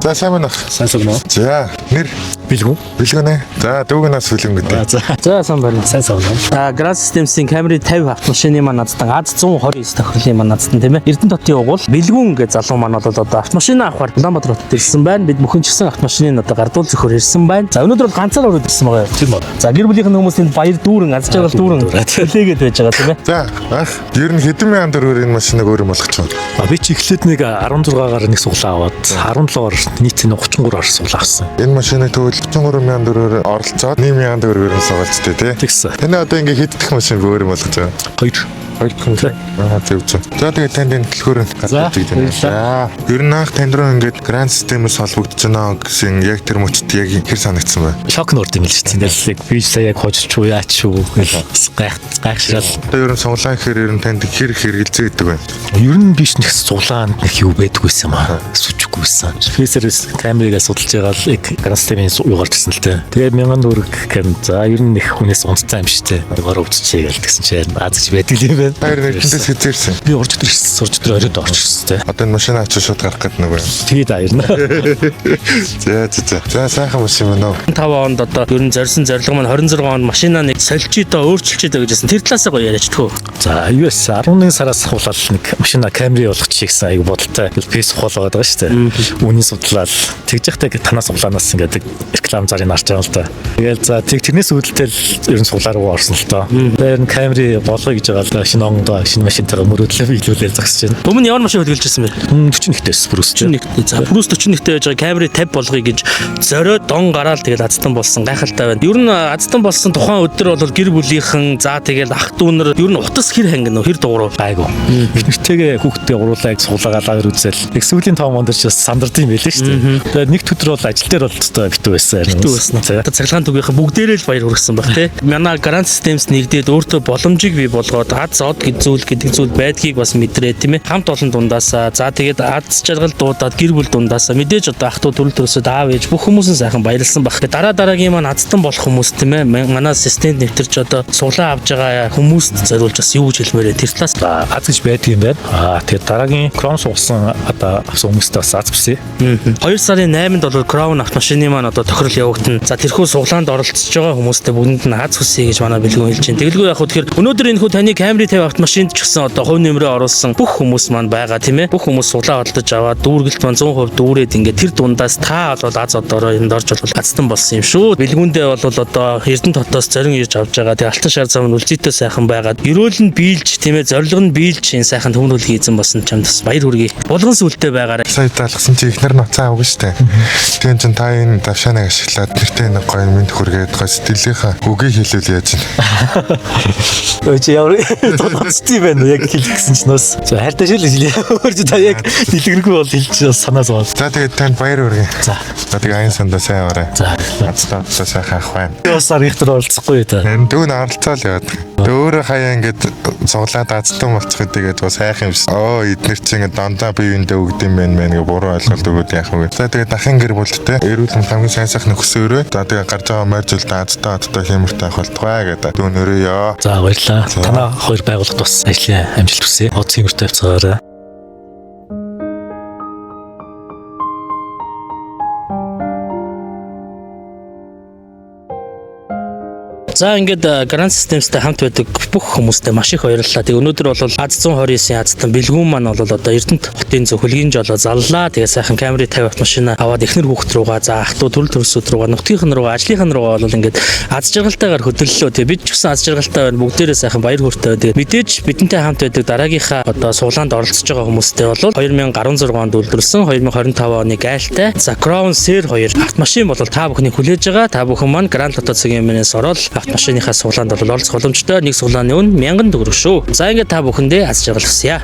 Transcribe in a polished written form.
За сайн байна. Сайн байна уу? За нэр Бэлгүн. Бэлгүн ээ. За дүүгнээс Бэлгүн гэдэг. За сайн байна. Сайн байна. Grand Systems-ийн Camry 50 автомашины маань наадсан АЗ129 тохирлын маань наадсан тийм ээ. Эрдэнэтотын угуул Бэлгүн гэж залуу маань бол одоо автомашина авахар Улаанбаатар хотод ирсэн байна. Бид бүхэн ч гэсэн автомашиныг одоо гардуул зөвхөр ирсэн байна. За өнөөдөр бол ганцаар ороод ирсэн байгаа юм. Тийм үү. За гэр бүлийнх нь хүмүүсийн баяр дүүрэн аз жаргал дүүрэн төлөөгээд байж байгаа тийм ээ. За ах ер нь хэдэн мянган төгрөгөөр энэ машиныг өөрөө болгож байгаа. Би ч эхлээд нэг 16-гаар нэг суглаа аваад 17-оор нийт нь 33-аар суглаа авсан. Энэ машиныг тэгвэл 33 мянган төгрөгөөр оролцоод 1 мянган төгрөгөөр нь суулцтэй тий. Тэгсэн. Таны одоо ингээ хэддэх машин өөрөө болгож байгаа? 2 хүн. Зөв. За тэгээд танд энэ дэлгүүр нь гаргаж ирдэг юм. За ер нь анх танд руу ингээд Grand Systems холбогдож байна гэсэн яг тэр мөчд яг хэр санагдсан бэ? Шок нурд юм л шүү дээ. Би сая яг хожиж уу яач уу гайхшрал. Одоо ер нь суглаа гэхээр ер нь танд хэр хэрэгэлцээ гэдэг байна. Ер нь биш нэг суглаанд нэг юу байдгүйсэн юм аа. Сүжиггүйсэн. Фэсерс камерыг судалж байгаа л Grand Systems юу гарч ирсэн л дээ. Тэгээд 1000 төгрөг гэн. За ер нь их хүнээс унтцсан юм шүү дээ. Гоор өвччихээ гэл тэгсэн чинь азч байдаг юм байна. Баяр нэгтээс хэзээрсэн. Би орж өдөр оройд орж ирсэн тий. Одоо энэ машина авч шууд гарах гэдэг нэг байна. Тэгээд аярна. За сайхан машин байна уу? 5 онд одоо ер нь зорьсон зорилго маань 26 онд машинаа нэг сольчидоо өөрчилчихдээ гэжсэн. Тэр талаас гоё яриач тхөө. За US 11 сараас хуулаад нэг машина Camry болгох чигсэн аяг бодолтой. Фейс хуулаад байгаа шүү дээ. Үүний судлаад тэгж яхтай танаас суглаанаас ингээд реклам зарыг нарч байгаа л да. Тэгэл за тэрнээс үүдэлтэл ер нь суглаа руу орсон л доо. Тэр нь Camry болгоё гэж байгаа л да. Шинэ онгодоо шинэ машинтайгаа мөрөдлөө биелүүлээ зогсож байна. Өмнө ямар машин хөдөлгөжсэн бэ? 41-ээс Bruce 41. За Bruce 41-тэй байж байгаа Camry 50 болгоё гэж зориод дон гараал тэгэл азтан болсон гайхалтай байна. Ер нь азтан болсон тухайн өдөр бол гэр бүлийнхэн за тэгэл ах дүүнэр ер нь утас хэр хангина хэр дуурав айгу. Нэртэйгээ хүүхдээ уруулаад суулаагаад үзэл. Их сүүлийн 5 онд ч стандартын юм байлээ шүү дээ. Тэгээд нэг өдөр бол ажил дээр бол өстой битүү байсан. Битүү байсан. Одоо цахилгаан түгийнхэн бүгдээрээ л баяр хүргэсэн баг тий. Манай Grand Systems нэгдээд өөртөө боломжийг бий болгоод аз од гэдэг зүйл байдгийг бас мэдрээ тийм ээ. Хамт олон дундаасаа за тэгээд аз жаргал дуудаад гэр бүл дундаасаа мэдээж одоо ах トゥ төрөл төрөсөд аав ээж бүх хүмүүсийн сайхан баярлсан баг. Дараагийн маань азтан болох хүмүүс тийм ээ. Манай системд нэвтэрч одоо суглаа авж байгаа хүмүүст зориулж бас юу гэж хэлмээрээ тэр талаас аз гэж байдаг юм байна. Тэгээд дараагийн Crown суусан одоо авсан хүмүүстээ бас аз бисээ. 2 сарын 8-нд бол Crown автомашины маань одоо тохирол явагдана. За тэрхүү суглаанд оролцож байгаа хүмүүстээ бүгдэнд нь аз хүсье гэж манай бэлгүүн хэлж байна. Тэгэлгүй яг хөө тэгэхээр өнөөдөр энэ хүү таны Camry 50 автомашинд ч гэсэн одоо хувь нэмрээ оруулсан бүх хүмүүс маань байгаа тийм ээ. Бүх хүмүүс суглаа хөдөлж аваад дүүргэлт маань 100% дүүрээд ингээд тэр дундаас та бол аз одоороо энд орж бол азтан болсон юм шүү. Бэлгүүндээ бол одоо Эрдэнэтотоос зорин ирж авч байгаа. Тэгээ алтан шар зам нь үлзийтэй сайхан байгаад ерөөл нь биелж тийм ээ зорилго нь биелж энэ сайхан төмөрлөгийг эзэн болсон чамд бас баяр хүргэе. Булган сүлтэй байгаарай. Сая таалгасан чи ихнэр ноцоо авах штэ. Тэгээд чин та энэ давшааныг ашиглаад нэртэй нэг гоё мэд хүргээд гоё сэтгэлийнхаа үгийг хэлүүл яаж юм. Ой чи ямар тооцтой байна яг хэлэх гэсэн чинь бас хайртай шил хэлээ. Та яг дэлгэрэнгүй бол хэлж санаас бол. За тэгээд танд баяр хүргэе. За тэгээд аян сандаа сайн аваарай. За азтаа сайхан ах байна. бас арихтар олцохгүй та. Дүүн оролцоол яваад. Өөрөө хаяа ингээд цуглаад азтан болчих гэдэг бас сайхан юм шиг. Эднэр чинь ингээд дандаа биеиндээ өгдөм байх гэж буруу ойлголт өгөөд яах вэ? За тэгээд дахин гэр бүлтэй эрүүл мэнд хамгийн сайн сайхан нөхсөөрөө. За тэгээд гарч байгаа морь жилд азтаа хэмэртэй ах болтугай гэдэг. Дүүн өрөөё. За баярлалаа. Танаа хоёр байгууллагад бас ажлын амжилт хүсье. Оц хэмэртэй авцгаарай. За ингээд Grand Systems-тэй хамт байдаг бүх хүмүүстээ маш их баярлалаа. Тэгээ өнөөдөр бол АЗ129-ийн азтан бэлгүүн маань бол одоо Эрдэнэт хотын зөвхөлгийн жолоо заллаа. Тэгээ сайхан Camry 50 автомашина аваад эхнэр хүүхд руугаа за ах トゥ төрөл төрөсөд руугаа нутгийнхэн руугаа ажлынхан руугаа бол ингээд аз жаргалтайгаар хөдөллөө. Тэгээ бид ч гэсэн аз жаргалтай байна. Бүгдээрээ сайхан баяр хүртэй. Тэгээ мэдээж бидэнтэй хамт байдаг дараагийнхаа одоо суглаанд оролцож байгаа хүмүүстээ бол 2016 онд үйлдвэрлэсэн 2025 оны гайлтай за Crown Ser 2 автомашин бол та бүхний хүлээж байгаа. Та бүхэн маань Grand Lotto цагийн мэнээс ороод машиныхаа суглаанд бол оролцох боломжтой. Нэг суглааны үн 1000 төгрөг шүү. За ингээд та бүхэндээ аз жаргал хүсье.